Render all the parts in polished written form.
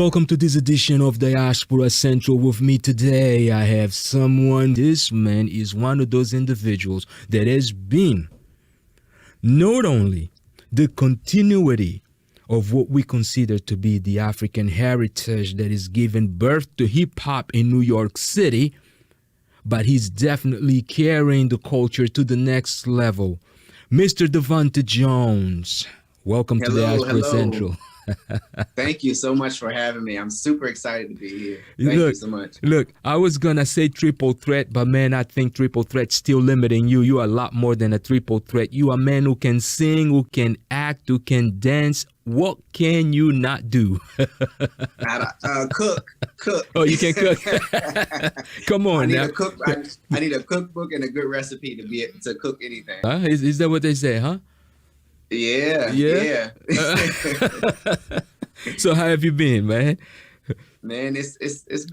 welcome to this edition of Diaspora Central. With me today, I have someone. This man is one of those individuals that has been not only the continuity of what we consider to be the African heritage that is given birth to hip-hop in New York City, but he's definitely carrying the culture to the next level. Mr. Devonta Jones, welcome to Diaspora Central. Thank you so much for having me. I'm super excited to be here. Thank you so much. Look, I was going to say triple threat, but man, I think triple threat's still limiting you. You are a lot more than a triple threat. You are a man who can sing, who can act, who can dance. What can you not do? Cook. Oh, you can cook. Come on now. I need a cookbook and a good recipe to be able to cook anything. Is that what they say, huh? Yeah. So how have you been, man? Man, it's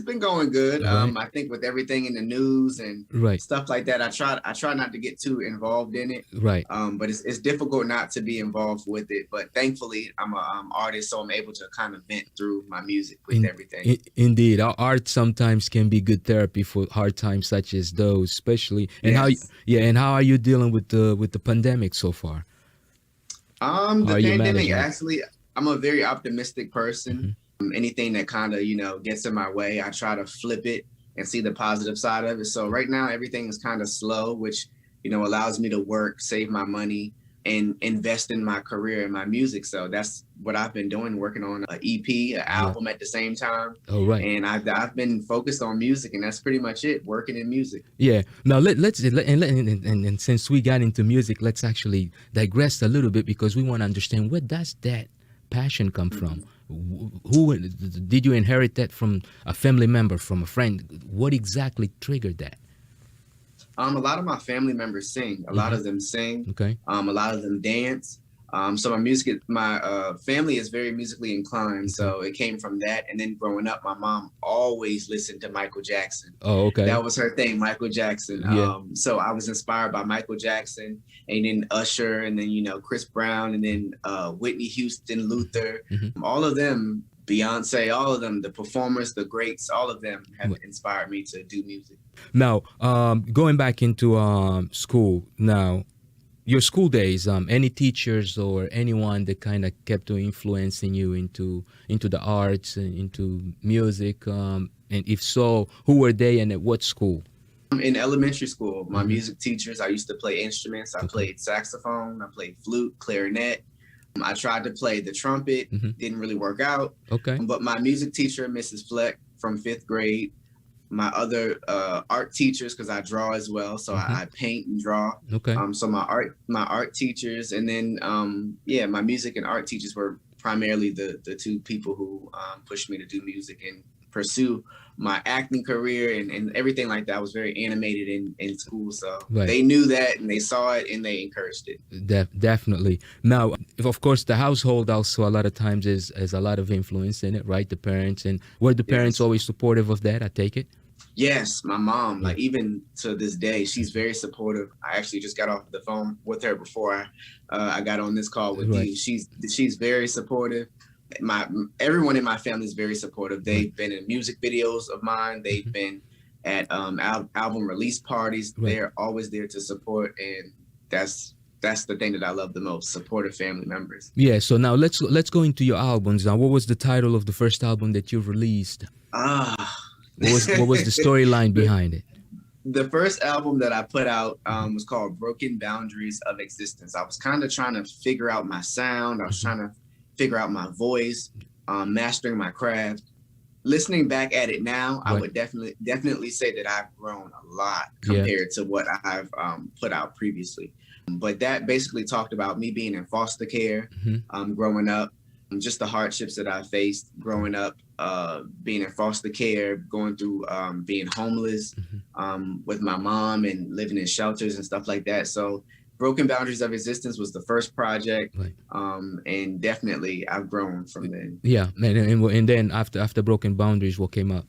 been going good. Right. I think with everything in the news and stuff like that, I try not to get too involved in it. Right. But it's difficult not to be involved with it. But thankfully, I'm an artist, so I'm able to kind of vent through my music with everything. Indeed, our art sometimes can be good therapy for hard times such as those, especially. And how are you dealing with the pandemic so far? The pandemic, actually, I'm a very optimistic person. Mm-hmm. Anything that kind of, gets in my way, I try to flip it and see the positive side of it. So right now, everything is kind of slow, which, allows me to work, save my money, and invest in my career and my music. So that's what I've been doing, working on an EP, an album at the same time. Oh, right. And I've been focused on music, and that's pretty much it, working in music. Yeah. Now let's since we got into music, let's actually digress a little bit, because we want to understand, where does that passion come from? Who did you inherit that from? A family member, from a friend? What exactly triggered that? A lot of my family members sing. A lot of them sing. Okay. A lot of them dance. So my family is very musically inclined. Okay. So it came from that. And then growing up, my mom always listened to Michael Jackson. Oh, okay. That was her thing, Michael Jackson. Yeah. So I was inspired by Michael Jackson, and then Usher, and then, Chris Brown, and then Whitney Houston, Luther, all of them, Beyonce, all of them, the performers, the greats, all of them have inspired me to do music. Now, going back into school now, your school days, any teachers or anyone that kind of kept influencing you into the arts and into music, and if so, who were they and at what school? In elementary school, my music teachers, I used to play instruments. I played saxophone, I played flute, clarinet. I tried to play the trumpet, didn't really work out. Okay. But my music teacher, Mrs. Fleck, from 5th grade, my other art teachers, because I draw as well, so I paint and draw. Okay. So my art teachers, and then my music and art teachers were primarily the two people who pushed me to do music and pursue my acting career and everything like that. I was very animated in school, so they knew that and they saw it and they encouraged it. Definitely. Now, of course, the household also a lot of times has a lot of influence in it, right? The parents, and were the parents always supportive of that? I take it. Yes, my mom, like even to this day, she's very supportive. I actually just got off the phone with her before I got on this call with you. She's very supportive. Everyone in my family is very supportive. They've been in music videos of mine. They've been at album release parties. They're always there to support, and that's the thing that I love the most: supportive family members. Yeah. So now let's go into your albums. Now, what was the title of the first album that you released? What was the storyline behind it? The first album that I put out was called Broken Boundaries of Existence. I was kind of trying to figure out my sound. I was trying to figure out my voice, mastering my craft. Listening back at it now, I would definitely say that I've grown a lot compared to what I've put out previously. But that basically talked about me being in foster care, growing up, just the hardships that I faced growing up, being in foster care, going through being homeless with my mom and living in shelters and stuff like that. So Broken Boundaries of Existence was the first project, and definitely I've grown from then. Yeah, and then after Broken Boundaries, what came up?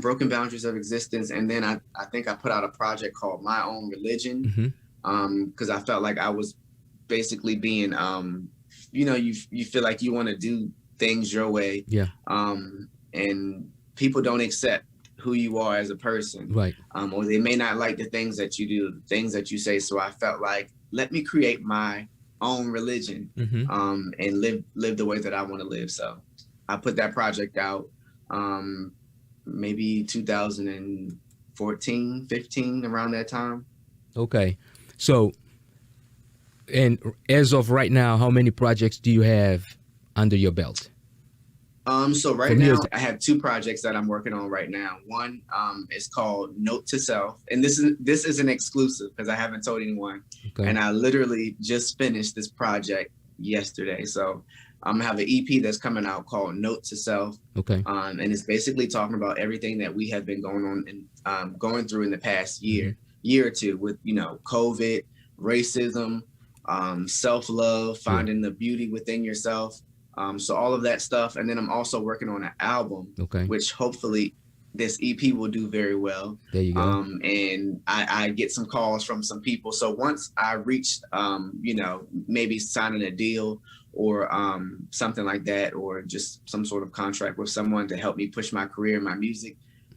Broken Boundaries of Existence, and then I think I put out a project called My Own Religion, because I felt like I was basically being, you feel like you want to do things your way. Yeah. And people don't accept who you are as a person. Right. Or they may not like the things that you do, the things that you say. So I felt like, let me create my own religion, and live the way that I want to live. So I put that project out, maybe 2014, 15, around that time. Okay. So, and as of right now, how many projects do you have under your belt? So right now I have 2 projects that I'm working on right now. One is called Note to Self, and this is an exclusive because I haven't told anyone. Okay. And I literally just finished this project yesterday. So I'm gonna have an EP that's coming out called Note to Self. Okay. And it's basically talking about everything that we have been going on and going through in the past year or two with, you know, COVID, racism, self-love, finding the beauty within yourself. So all of that stuff. And then I'm also working on an album, which hopefully this EP will do very well. There you go. And I get some calls from some people. So once I reach, you know, maybe signing a deal or something like that, or just some sort of contract with someone to help me push my career and my music,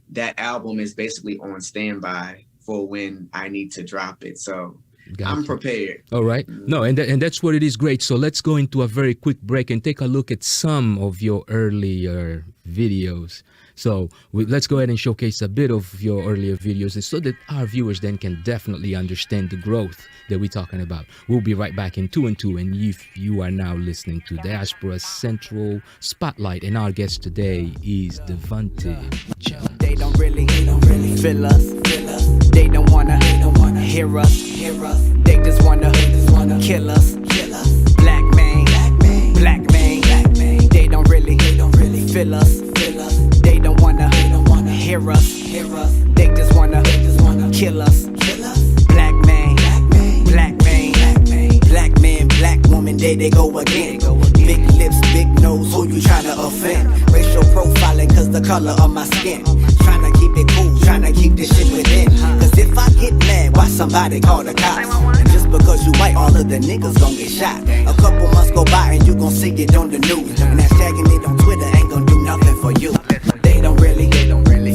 that album is basically on standby for when I need to drop it. So I'm prepared. All right. No, and that's what it is. Great. So let's go into a very quick break and take a look at some of your earlier videos. So let's go ahead and showcase a bit of your earlier videos so that our viewers then can definitely understand the growth that we're talking about. We'll be right back in 2 and 2. And if you are now listening to Diaspora Central Spotlight, and our guest today is Devontae Jones. They don't really feel us. They don't wanna hear us. They just wanna kill us. Black man. They don't really feel us. They don't wanna hear us. They just wanna kill us. Black man. Black man, black woman, there they go again. Big lips, big nose, who you tryna offend? Racial profiling, cause the color of my skin. Tryna keep it cool, tryna keep this shit within. Cause if I get mad, why somebody call the cops? And just because you white, all of the niggas gon' get shot. A couple months go by and you gon' see it on the news. And that tagging it on Twitter ain't gon' do nothing for you. They don't really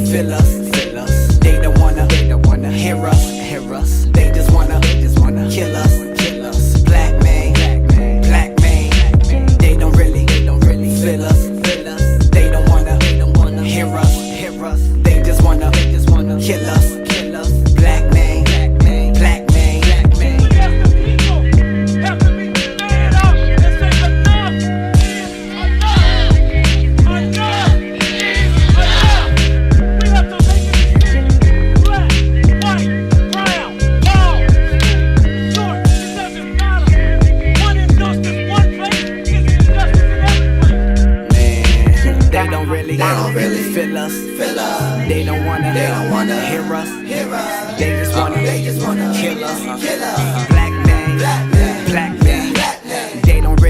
feel us. They don't wanna hear us. They just wanna kill us. Black man. They don't really feel us. They don't wanna hear us. They just wanna kill us. Black man. They don't really feel us. They don't wanna hear us. They just wanna kill us. Black man. They don't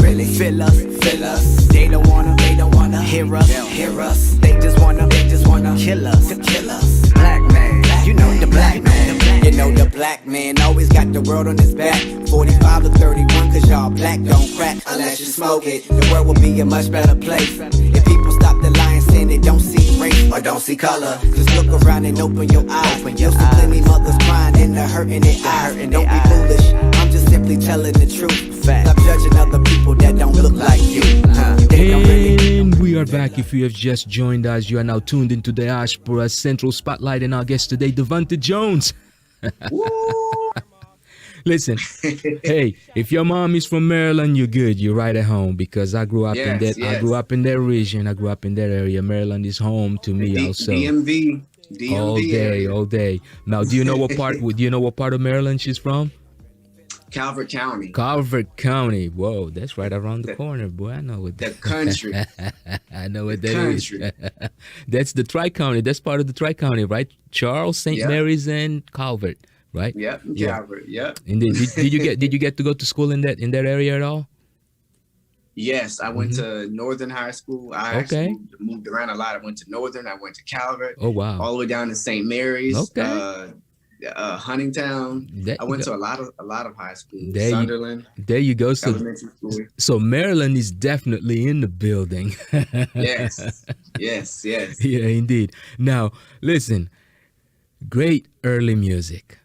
really feel us. They don't wanna hear us. They just wanna kill us. Black man, you know the black man. You know the black man always got the world on his back. 45 to 31, cause y'all black don't crack unless you smoke it. The world will be a much better place if people stop the lying, saying they don't see race or don't see color. Just look around and open your eyes. You'll see plenty mothers crying and the hurt in their eyes. Don't be foolish, I'm just simply telling the truth. Stop judging other people that don't look like you. And we are back. If you have just joined us, you are now tuned into the Diaspora Central Spotlight, and our guest today, Devontae Jones. Listen, hey, if your mom is from Maryland, you're good. You're right at home, because I grew up in that. I grew up in that region. I grew up in that area. Maryland is home to me also. DMV all day. Now, do you know what part? Do you know what part of Maryland she's from? Calvert County. Calvert County. Whoa, that's right around the corner, boy. I know what the country. I know what that is. That's the Tri-County. That's part of the Tri-County, right? Charles, St. Mary's, and Calvert, right? Yep, Calvert. Yep. And did you get to go to school in that area at all? Yes, I went to Northern High School. I actually moved around a lot. I went to Northern. I went to Calvert. Oh wow! All the way down to St. Mary's. Okay. Huntingtown. There I you went go. to a lot of high schools. There you, Sunderland there you go. So, Elementary School. so Maryland is definitely in the building. Yes, yes, yes. Yeah, indeed. Now, listen, great early music.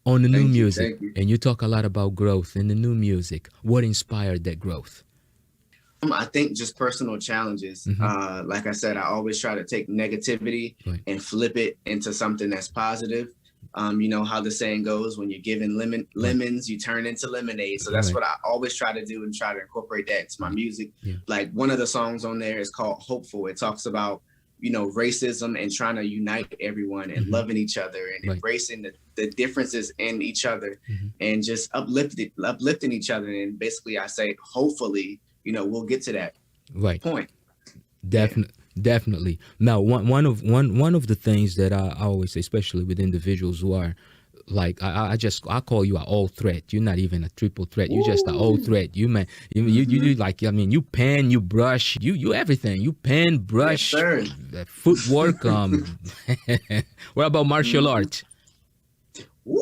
On the new music, Thank you. and you talk a lot about growth in the new music. What inspired that growth? I think just personal challenges. Like I said, I always try to take negativity Right. and flip it into something that's positive. You know how the saying goes, when you're given lemons, you turn into lemonade. So that's Right. what I always try to do and try to incorporate that into my music. Yeah. Like one of the songs on there is called Hopeful. It talks about, you know, racism and trying to unite everyone and loving each other and Right. embracing the differences in each other and just uplifting each other. And basically I say, hopefully, you know, we'll get to that Right. point. Definitely. Now, one of the things that I always say, especially with individuals who are like, I call you an all threat. You're not even a triple threat. You're just an all threat. You man, you like, I mean, you pan, you brush, you everything. You pan, brush, Yes, sir. footwork. What about martial arts? Woo.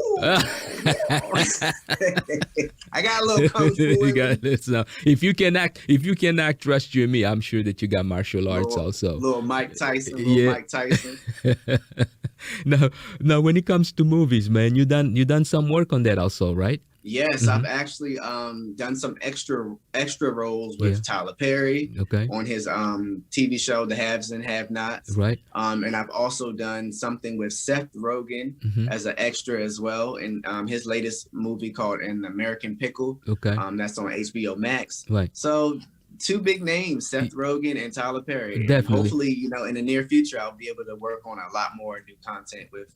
I got a little kung fu You in got me. this. So if you can act, trust you and me, I'm sure that you got martial arts also. Little Mike Tyson. Yeah. Mike Tyson. Now, when it comes to movies, man, you done some work on that also, right? Yes, I've actually done some extra roles with Yeah. Tyler Perry Okay. on his TV show The Haves and Have Nots. Right. And I've also done something with Seth Rogen as an extra as well in his latest movie called An American Pickle. Okay. That's on HBO Max. Right. So two big names, Seth Rogen and Tyler Perry. And Definitely. hopefully, you know, in the near future, I'll be able to work on a lot more new content with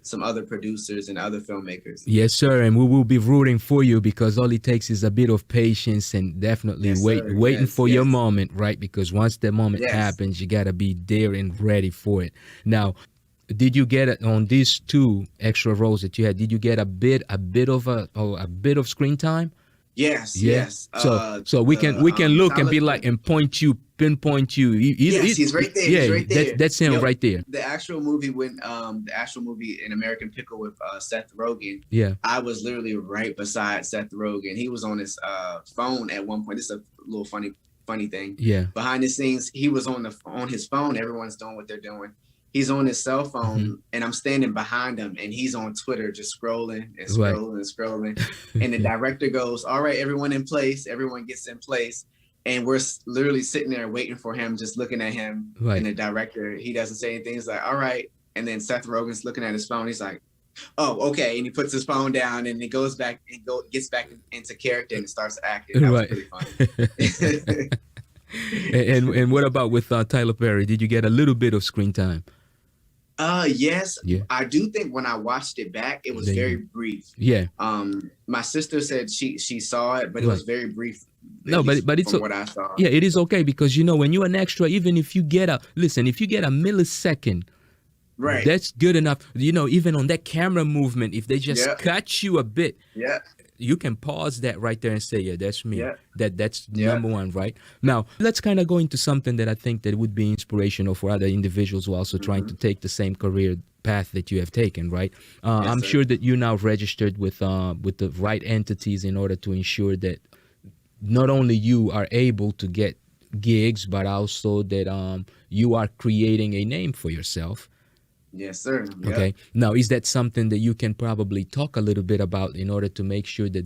some other producers and other filmmakers. Yes, sir, and we will be rooting for you because all it takes is a bit of patience and definitely Yes, sir. waiting Yes, for your yes. moment, right? Because once the moment Yes. happens, you gotta be there and ready for it. Now, did you get it on these two extra roles that you had? Did you get a bit of screen time? Yes, Yeah. yes. So we can look and be Tyler- like and pinpoint you. Yes, he's right there. Yeah, He's right there. that's him Yo, right there. The actual movie An American Pickle with Seth Rogen. Yeah. I was literally right beside Seth Rogen. He was on his phone at one point. This is a little funny thing. Yeah. Behind the scenes, he was on his phone. Everyone's doing what they're doing. He's on his cell phone, and I'm standing behind him, and he's on Twitter just scrolling and scrolling and scrolling. And the director goes, "All right, everyone in place." Everyone gets in place, and we're literally sitting there waiting for him, just looking at him. Right. And the director, he doesn't say anything. He's like, "All right." And then Seth Rogen's looking at his phone. He's like, "Oh, okay." And he puts his phone down, and he goes back and gets back into character and starts acting. That was pretty funny. and what about with Tyler Perry? Did you get a little bit of screen time? Yes. Yeah. I do think when I watched it back, it was Then very you- brief. Yeah. My sister said she saw it, but it was very brief. No, at least but it's from what I saw. Yeah, it is okay because you know when you're an extra, even if you get a millisecond, Right. that's good enough. You know, even on that camera movement, if they just Yeah. cut you a bit, Yeah. you can pause that right there and say, yeah, that's me. Yeah. That's Yeah. number one, right? Now, let's kind of go into something that I think that would be inspirational for other individuals who are also trying to take the same career path that you have taken, right? I'm sir. sure that you're now registered with the right entities in order to ensure that not only you are able to get gigs, but also that you are creating a name for yourself. Yes, sir. Yep. Okay. Now, is that something that you can probably talk a little bit about in order to make sure that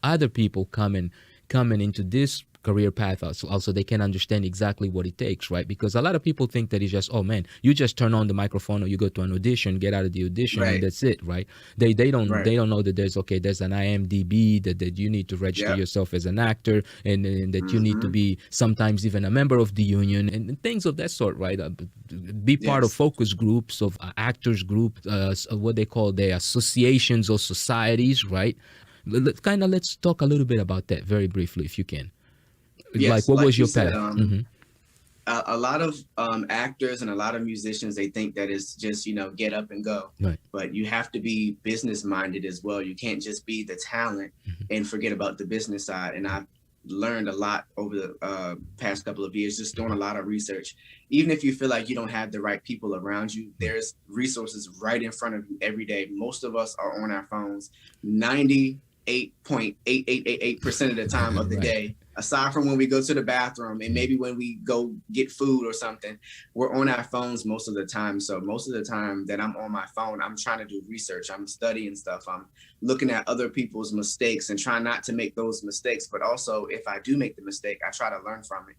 other people coming into this career path also they can understand exactly what it takes, right? Because a lot of people think that it's just, oh man, you just turn on the microphone or you go to an audition, get out of the audition, Right. and that's it, right? They don't Right. they don't know that there's an IMDb that you need to register Yeah. yourself as an actor and that you need to be sometimes even a member of the union and things of that sort, right? Be part of Yes. focus groups of actors group, what they call the associations or societies, right? Let's talk a little bit about that very briefly, if you can. Yes, Like, what like was you your said, path? A lot of actors and a lot of musicians, they think that it's just, get up and go. Right. But you have to be business minded as well. You can't just be the talent and forget about the business side. And I've learned a lot over the past couple of years, just doing a lot of research. Even if you feel like you don't have the right people around you, there's resources right in front of you every day. Most of us are on our phones 98.8888% of the time of the day, aside from when we go to the bathroom and maybe when we go get food or something. We're on our phones most of the time. So most of the time that I'm on my phone, I'm trying to do research. I'm studying stuff. I'm looking at other people's mistakes and trying not to make those mistakes. But also, if I do make the mistake, I try to learn from it.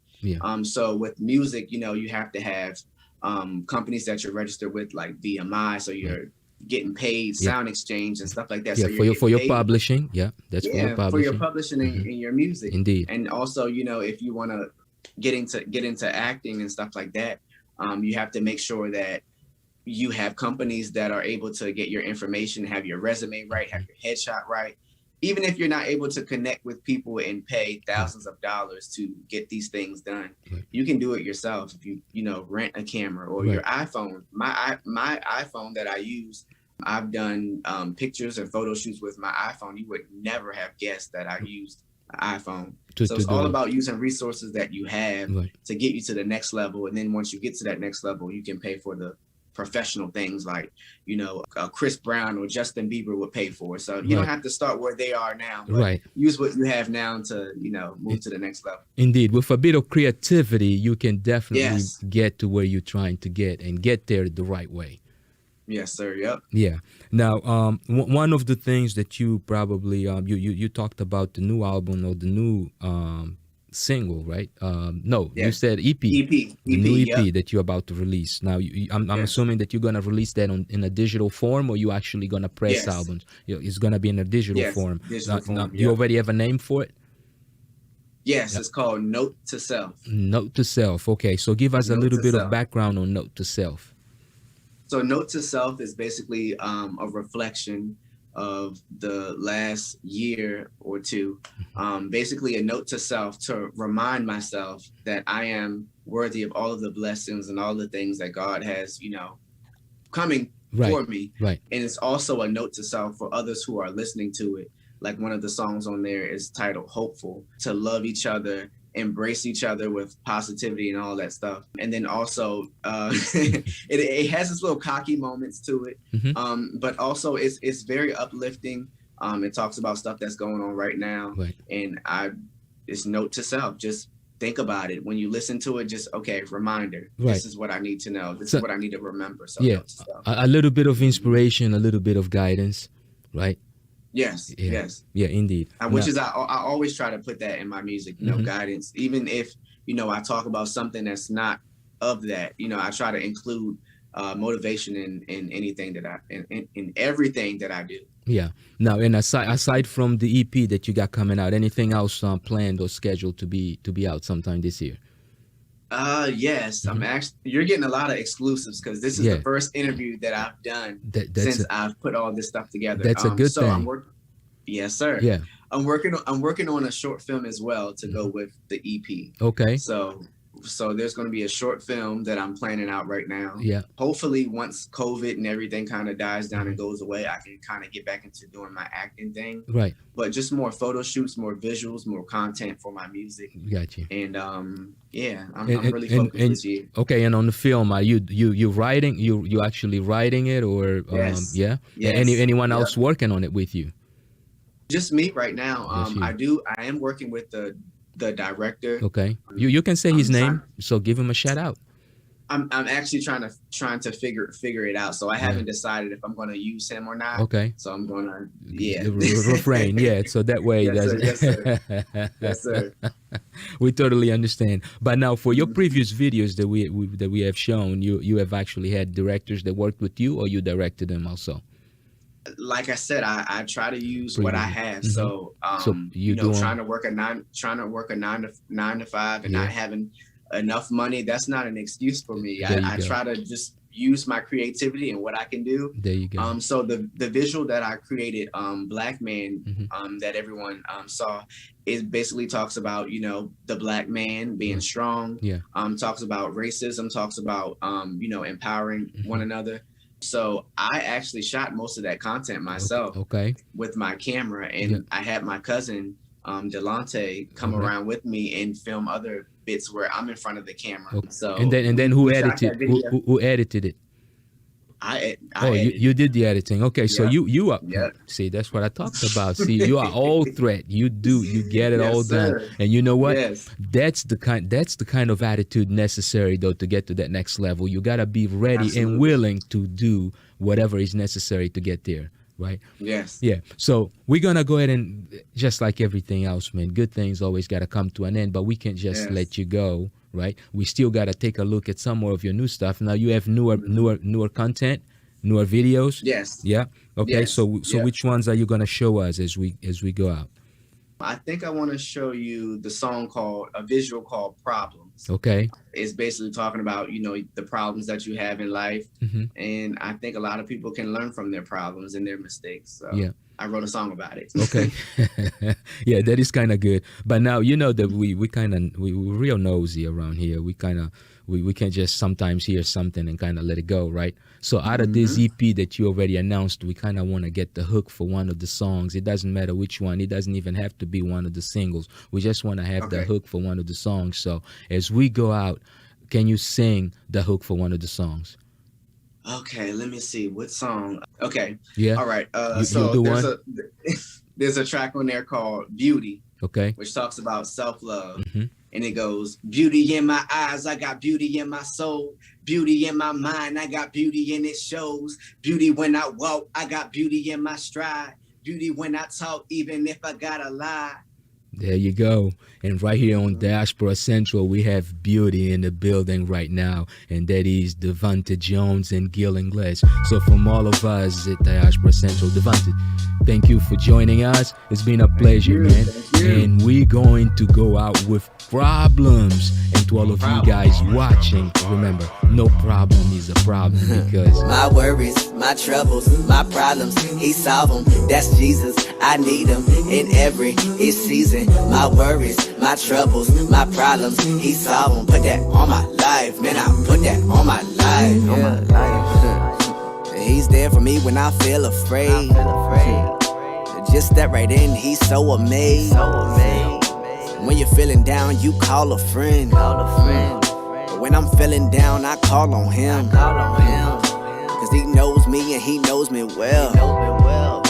So with music, you have to have companies that you're registered with, like VMI. So you're getting paid, sound exchange and stuff like that. Yeah, so for your publishing. Yeah, that's for your publishing. For your publishing and your music. Indeed. And also, if you want to get into acting and stuff like that, you have to make sure that you have companies that are able to get your information, have your resume right, have your headshot right. Even if you're not able to connect with people and pay thousands of dollars to get these things done, you can do it yourself. If you rent a camera or your iPhone. My iPhone that I use, I've done pictures and photo shoots with my iPhone. You would never have guessed that I used an iPhone. So it's all about using resources that you have to get you to the next level. And then once you get to that next level, you can pay for the professional things like Chris Brown or Justin Bieber would pay for. So you don't have to start where they are now, but use what you have now to move to the next level. Indeed, with a bit of creativity, you can definitely get to where you're trying to get and get there the right way. Yes, sir. Yep. Yeah. Now, one of the things that you probably you talked about the new album or the new single, right? You said EP. The new EP that you're about to release. Now, I'm assuming that you're gonna release that in a digital form, or you actually gonna press albums. It's gonna be in a digital form. You already have a name for it? Yes, it's called Note to Self. Note to Self. Okay, so give us a little bit of background on Note to Self. So Note to Self is basically a reflection of the last year or two, basically a note to self to remind myself that I am worthy of all of the blessings and all the things that God has, coming for me. Right. And it's also a note to self for others who are listening to it. Like one of the songs on there is titled Hopeful, to love each other, embrace each other with positivity and all that stuff. And then also it has its little cocky moments to it, but also it's very uplifting. It talks about stuff that's going on right now, and it's note to self, just think about it when you listen to it. Just reminder, this is what I need to know, this is what I need to remember. So a little bit of inspiration, a little bit of guidance, right? Yes. Indeed. Which is I always try to put that in my music, guidance. Even if I talk about something that's not of that, I try to include motivation in anything that in everything that I do. Yeah. Now, and aside from the EP that you got coming out, anything else planned or scheduled to be out sometime this year? Yes, you're getting a lot of exclusives because this is the first interview that I've done since I've put all this stuff together. That's a good thing. Yes, sir. Yeah. I'm working on a short film as well to go with the EP. Okay. So there's going to be a short film that I'm planning out right now. Yeah. Hopefully once COVID and everything kind of dies down and goes away, I can kind of get back into doing my acting thing. Right. But just more photo shoots, more visuals, more content for my music. Got you. And I'm really focused this year. Okay, and on the film, are you writing? You actually writing it, or yes. Anyone else working on it with you? Just me right now. I am working with the director. Okay. You can say his name, so give him a shout out. I'm actually trying to figure it out. So I haven't decided if I'm going to use him or not. Okay. So I'm going to refrain. Yeah. So that way, yes, sir. We totally understand. But now, for your previous videos that we have shown, you have actually had directors that worked with you, or you directed them also? Like I said, I try to use what I have. So trying to work a 9 to 5 and not having enough money, that's not an excuse for me. I try to just use my creativity and what I can do. There you go. So the visual that I created, Black Man, that everyone saw, it basically talks about the Black man being strong. Yeah. Talks about racism. Talks about empowering one another. So I actually shot most of that content myself. Okay. With my camera, and I had my cousin Delonte come around with me and film other bits where I'm in front of the camera. Okay. So and then who we shot edited? that video. Who edited it? I You did the editing. Okay, so Yeah. you are. Yeah. See, that's what I talked about. See, you are all threat. You get it Yes, all done. sir. And you know what? Yes. That's the kind of attitude necessary though to get to that next level. You gotta be ready Absolutely. and willing to do whatever is necessary to get there. Right? Yes. Yeah. So we're gonna go ahead and just like everything else, man. Good things always gotta come to an end, but we can't just Yes. let you go. Right? We still gotta take a look at some more of your new stuff. Now you have newer content. Newer videos? Yes. Yeah. Okay. Yes. So Yeah. which ones are you gonna show us as we go out? I think I want to show you the song a visual called Problems. Okay. It's basically talking about, the problems that you have in life. Mm-hmm. And I think a lot of people can learn from their problems and their mistakes. So Yeah. I wrote a song about it. Okay. Yeah, that is kind of good. But now you know that we're real nosy around here. We can't just sometimes hear something and kind of let it go, right? So out of this EP that you already announced, we kind of want to get the hook for one of the songs. It doesn't matter which one. It doesn't even have to be one of the singles. We just want to have the Okay. hook for one of the songs. So as we go out, can you sing the hook for one of the songs? Okay, let me see what song. Okay. Yeah. All right. You So do there's one? there's a track on there called Beauty, Okay. which talks about self-love. Mhm. And it goes, beauty in my eyes, I got beauty in my soul. Beauty in my mind, I got beauty and it shows. Beauty when I walk, I got beauty in my stride. Beauty when I talk, even if I gotta lie. There you go. And right here on Diaspora Central, we have beauty in the building right now. And that is Devontae Jones and Gil Ingles. So from all of us at Diaspora Central, Devontae, thank you for joining us. It's been a pleasure, man. Thank you. And we're going to go out with problems. And to all of you guys watching, remember, no problem is a problem because My worries, my troubles, my problems, he solve them. That's Jesus, I need him in every season. My worries, my troubles, my problems, he solve them. Put that on my life, man, I put that on my life. He's there for me when I feel afraid. Just step right in, he's so amazed. When you're feeling down, you call a friend. But when I'm feeling down, I call on him. Cause he knows me and he knows me well.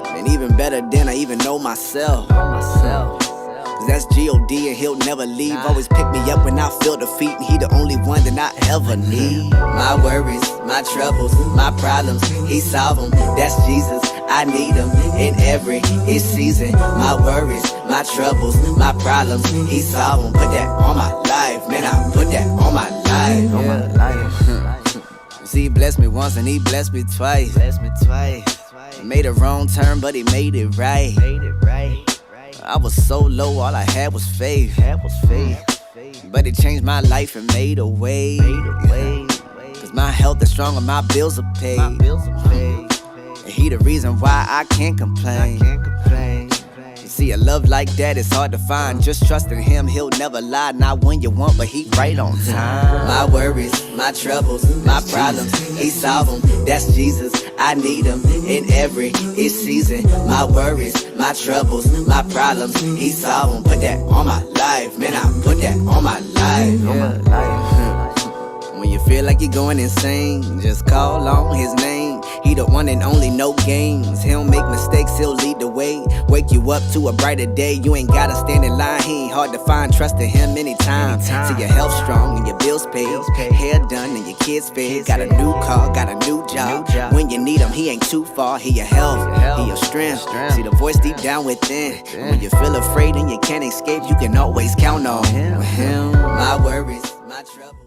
And even better than I even know myself. Cause that's G.O.D. and he'll never leave. Always pick me up when I feel defeat. And he the only one that I ever need. My worries, my troubles, my problems, he solve them. That's Jesus, I need him in every season. My worries, my troubles, my problems, he solve them. Put that on my life, man, I put that on my life. See, he blessed me once and he blessed me twice. Made a wrong turn, but he made it right. I was so low, all I had was faith. But it changed my life and made a way. Cause my health is strong and my bills are paid. And he the reason why I can't complain. You see, a love like that is hard to find. Just trusting him, he'll never lie. Not when you want, but he right on time. My worries, my troubles, my problems, he solve them. That's Jesus, I need him in every season. My worries, my troubles, my problems, he solve them. Put that on my life, man, I put that on my life. When you feel like you're going insane, just call on his name. He the one and only, no games. He don't make mistakes, he'll lead the way. Wake you up to a brighter day. You ain't gotta stand in line, he ain't hard to find. Trust in him anytime. See your health strong and your bills paid. Hair done and your kids fed. Got a new car, got a new job. When you need him, he ain't too far. He your health, he your strength. See the voice deep down within. When you feel afraid and you can't escape, you can always count on him. My worries, my troubles.